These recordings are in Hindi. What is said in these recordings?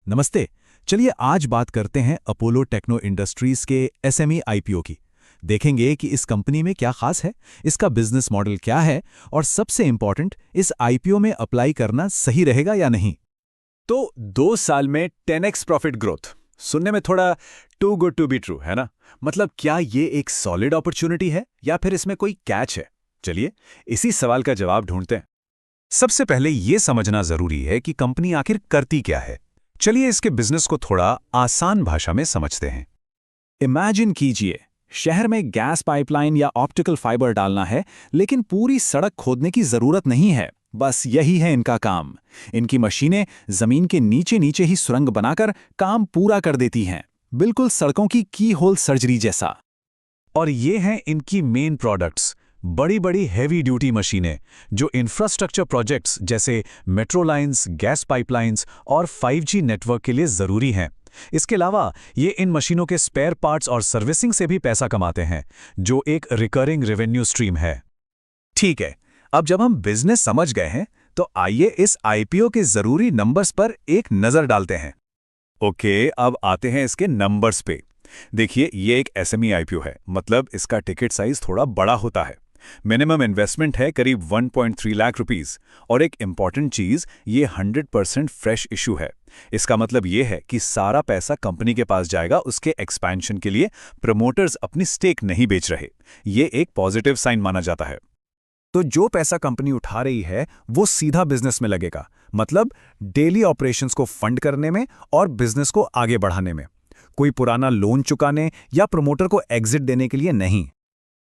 नमस्ते। चलिए आज बात करते हैं अपोलो टेक्नो इंडस्ट्रीज के एसएमई आईपीओ की। देखेंगे कि इस कंपनी में क्या खास है, इसका बिजनेस मॉडल क्या है और सबसे इंपॉर्टेंट, इस आईपीओ में अप्लाई करना सही रहेगा या नहीं। तो 2 साल में 10x प्रॉफिट ग्रोथ सुनने में थोड़ा too good to be true है ना। मतलब क्या ये एक सॉलिड अपॉर्चुनिटी है या फिर इसमें कोई कैच है? चलिए इसी सवाल का जवाब ढूंढते हैं। सबसे पहले ये समझना जरूरी है कि कंपनी आखिर करती क्या है। चलिए इसके बिजनेस को थोड़ा आसान भाषा में समझते हैं। इमेजिन कीजिए, शहर में गैस पाइपलाइन या ऑप्टिकल फाइबर डालना है, लेकिन पूरी सड़क खोदने की जरूरत नहीं है। बस यही है इनका काम। इनकी मशीनें जमीन के नीचे नीचे ही सुरंग बनाकर काम पूरा कर देती हैं, बिल्कुल सड़कों की होल सर्जरी जैसा। और ये हैं इनकी मेन प्रोडक्ट्स, बड़ी बड़ी हैवी ड्यूटी मशीनें जो इंफ्रास्ट्रक्चर प्रोजेक्ट्स जैसे मेट्रो लाइंस, गैस पाइपलाइंस और 5G नेटवर्क के लिए जरूरी हैं। इसके अलावा ये इन मशीनों के स्पेयर पार्ट्स और सर्विसिंग से भी पैसा कमाते हैं, जो एक रिकरिंग रेवेन्यू स्ट्रीम है। ठीक है, अब जब हम बिजनेस समझ गए हैं तो आइए इस आईपीओ के जरूरी नंबर्स पर एक नजर डालते हैं। ओके, अब आते हैं इसके नंबर्स पे। देखिए, ये एक एसएमई आईपीओ है, मतलब इसका टिकट साइज थोड़ा बड़ा होता है। मिनिमम इन्वेस्टमेंट है करीब 1.3 लाख रुपीस, और एक इंपॉर्टेंट चीज, ये 100% फ्रेश इशू है। इसका मतलब ये है कि सारा पैसा कंपनी के पास जाएगा उसके एक्सपेंशन के लिए। प्रमोटर्स अपनी स्टेक नहीं बेच रहे। ये एक पॉजिटिव साइन माना जाता है। तो जो पैसा कंपनी उठा रही है वो सीधा बिजनेस में लगेगा, मतलब डेली ऑपरेशंस को फंड करने में और बिजनेस को आगे बढ़ाने में, कोई पुराना लोन चुकाने या प्रमोटर को एग्जिट देने के लिए नहीं।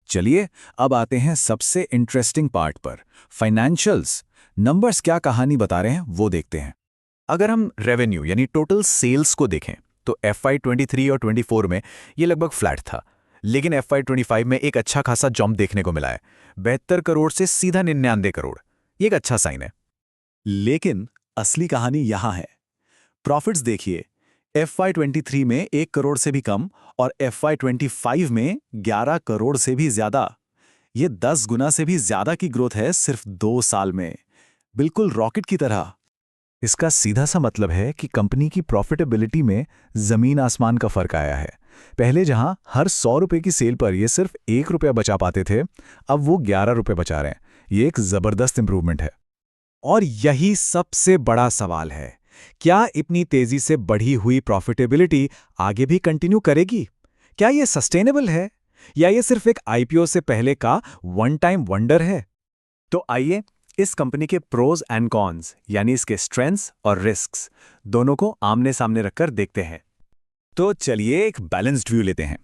चलिए अब आते हैं सबसे इंटरेस्टिंग पार्ट पर, फाइनेंशियल्स। नंबर्स क्या कहानी बता रहे हैं वो देखते हैं। अगर हम रेवेन्यू यानी टोटल सेल्स को देखें तो FY23 और 24 में ये लगभग फ्लैट था, लेकिन FY25 में एक अच्छा खासा जंप देखने को मिला है। 72 करोड़ से सीधा 99 करोड़। ये एक अच्छा साइन है। लेकिन असली कहानी यहां है। प्रॉफिट्स देखिए, FY23 में 1 करोड़ से भी कम और FY25 में 11 करोड़ से भी ज्यादा। ये 10 गुना से भी ज्यादा की ग्रोथ है सिर्फ 2 साल में, बिल्कुल रॉकेट की तरह। इसका सीधा सा मतलब है कि कंपनी की प्रॉफिटेबिलिटी में जमीन आसमान का फर्क आया है। पहले जहां हर 100 रुपए की सेल पर ये सिर्फ 1 रुपया बचा पाते थे, अब वो 11 रुपए बचा रहे हैं। ये एक जबरदस्त इंप्रूवमेंट है। और यही सबसे बड़ा सवाल है, क्या इतनी तेजी से बढ़ी हुई प्रॉफिटेबिलिटी आगे भी कंटिन्यू करेगी? क्या ये सस्टेनेबल है या ये सिर्फ एक आईपीओ से पहले का वन टाइम वंडर है? तो आइए इस कंपनी के प्रोज एंड कॉन्स, यानी इसके स्ट्रेंथ्स और रिस्क्स, दोनों को आमने सामने रखकर देखते हैं। तो चलिए एक बैलेंस्ड व्यू लेते हैं।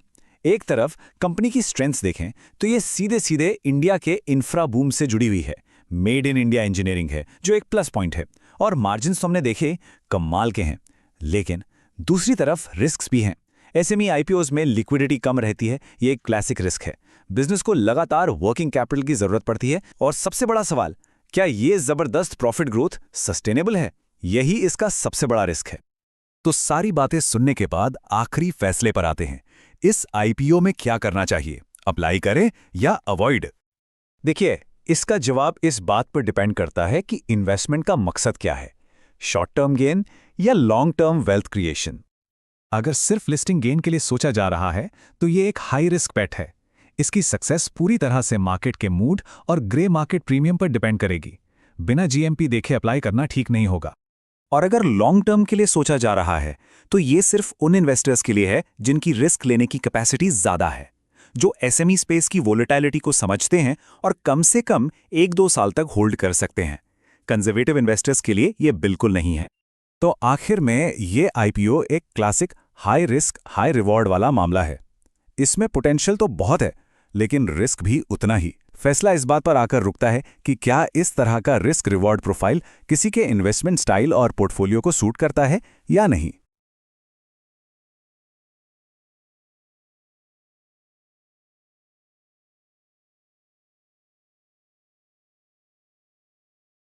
एक तरफ कंपनी की स्ट्रेंथ्स देखें तो ये सीधे सीधे इंडिया के इंफ्रा बूम से जुड़ी हुई है। मेड इन इंडिया इंजीनियरिंग है, जो एक प्लस पॉइंट है। और मार्जिन्स तो हमने देखे कमाल के हैं। लेकिन दूसरी तरफ रिस्क्स भी हैं। एसएमई आईपीओज में लिक्विडिटी कम रहती है, ये एक क्लासिक रिस्क है। बिजनेस को लगातार वर्किंग कैपिटल की जरूरत पड़ती है। और सबसे बड़ा सवाल, क्या ये जबरदस्त प्रॉफिट ग्रोथ सस्टेनेबल है? यही इसका सबसे बड़ा रिस्क है। तो सारी बातें सुनने के बाद आखिरी फैसले पर आते हैं। इस आईपीओ में क्या करना चाहिए, अप्लाई करें या अवॉइड? देखिए, इसका जवाब इस बात पर डिपेंड करता है कि इन्वेस्टमेंट का मकसद क्या है, शॉर्ट टर्म गेन या लॉन्ग टर्म वेल्थ क्रिएशन। अगर सिर्फ लिस्टिंग गेन के लिए सोचा जा रहा है तो ये एक हाई रिस्क बेट है। इसकी सक्सेस पूरी तरह से मार्केट के मूड और ग्रे मार्केट प्रीमियम पर डिपेंड करेगी। बिना जीएमपी देखे अप्लाई करना ठीक नहीं होगा। और अगर लॉन्ग टर्म के लिए सोचा जा रहा है तो ये सिर्फ उन इन्वेस्टर्स के लिए है जिनकी रिस्क लेने की कैपेसिटी ज्यादा है, जो एसएमई स्पेस की वोलेटिलिटी को समझते हैं और कम से कम 1-2 साल तक होल्ड कर सकते हैं। कंजर्वेटिव इन्वेस्टर्स के लिए ये बिल्कुल नहीं है। तो आखिर में ये आईपीओ एक classic high risk high reward वाला मामला है। इसमें पोटेंशियल तो बहुत है, लेकिन रिस्क भी उतना ही। फैसला इस बात पर आकर रुकता है कि क्या इस तरह का रिस्क रिवॉर्ड प्रोफाइल किसी के इन्वेस्टमेंट स्टाइल और पोर्टफोलियो को सूट करता है या नहीं।